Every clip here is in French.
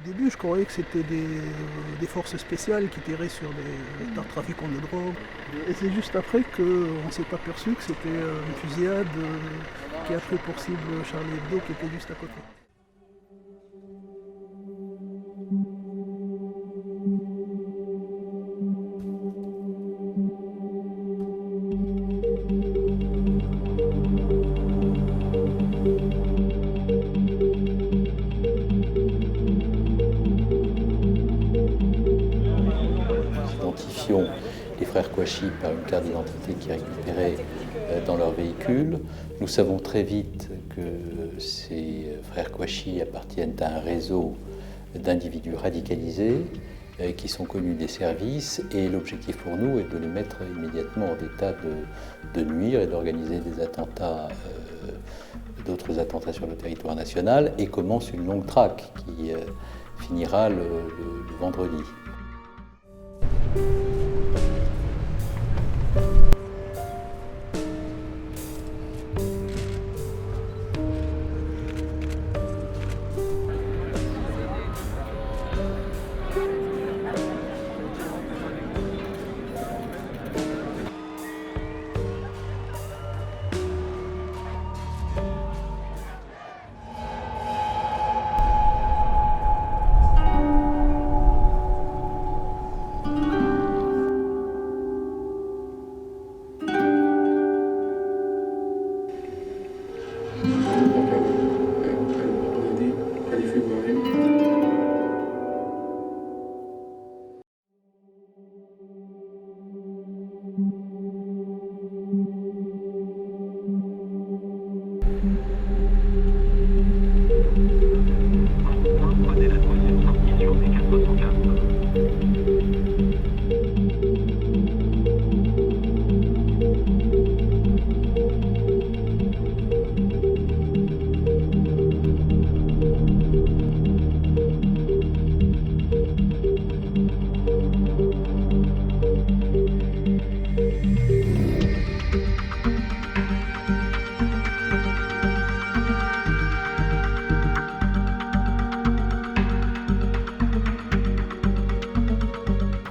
Au début, je croyais que c'était des forces spéciales qui tiraient sur des trafiquants de drogue. Et c'est juste après qu'on s'est aperçu que c'était une fusillade qui a pris pour cible Charlie Hebdo qui était juste à côté. Identifions les frères Kouachi par une carte d'identité qui est récupérée dans leur véhicule. Nous savons très vite que ces frères Kouachi appartiennent à un réseau d'individus radicalisés qui sont connus des services, et l'objectif pour nous est de les mettre immédiatement en état de nuire et d'organiser des attentats, d'autres attentats sur le territoire national, et commence une longue traque qui finira le vendredi.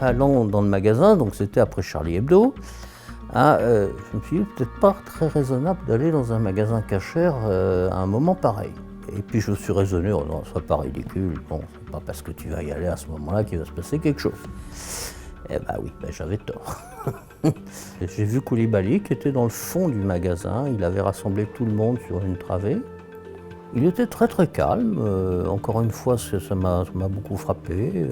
Allant dans le magasin, donc c'était après Charlie Hebdo, je me suis dit peut-être pas très raisonnable d'aller dans un magasin cachère à un moment pareil. Et puis je me suis raisonné, oh non, sois pas ridicule, bon, c'est pas parce que tu vas y aller à ce moment-là qu'il va se passer quelque chose. Eh ben oui, j'avais tort. J'ai vu Koulibaly qui était dans le fond du magasin, il avait rassemblé tout le monde sur une travée. Il était très très calme, encore une fois ça m'a beaucoup frappé.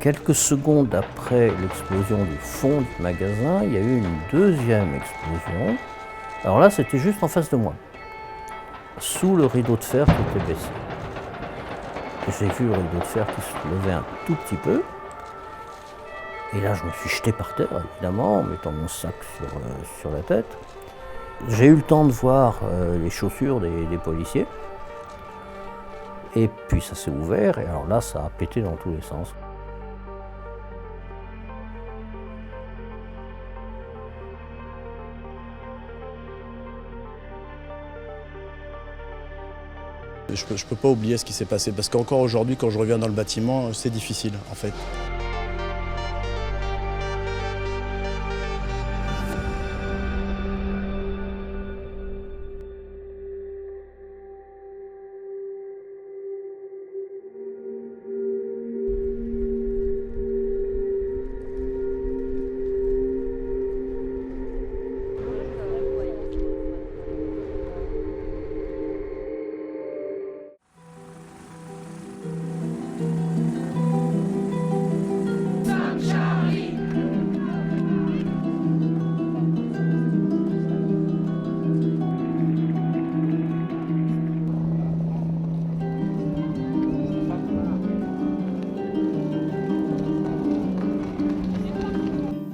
Quelques secondes après l'explosion du fond du magasin, il y a eu une deuxième explosion. Alors là, c'était juste en face de moi, sous le rideau de fer qui était baissé. J'ai vu le rideau de fer qui se levait un tout petit peu. Et là, je me suis jeté par terre, évidemment, en mettant mon sac sur la tête. J'ai eu le temps de voir les chaussures des policiers. Et puis ça s'est ouvert, et alors là, ça a pété dans tous les sens. Je peux pas oublier ce qui s'est passé, parce qu'encore aujourd'hui, quand je reviens dans le bâtiment, c'est difficile, en fait.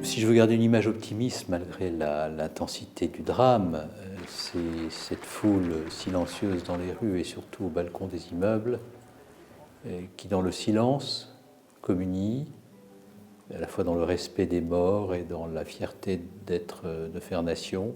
Si je veux garder une image optimiste malgré l'intensité du drame, c'est cette foule silencieuse dans les rues et surtout au balcon des immeubles qui, dans le silence, communie, à la fois dans le respect des morts et dans la fierté de faire nation.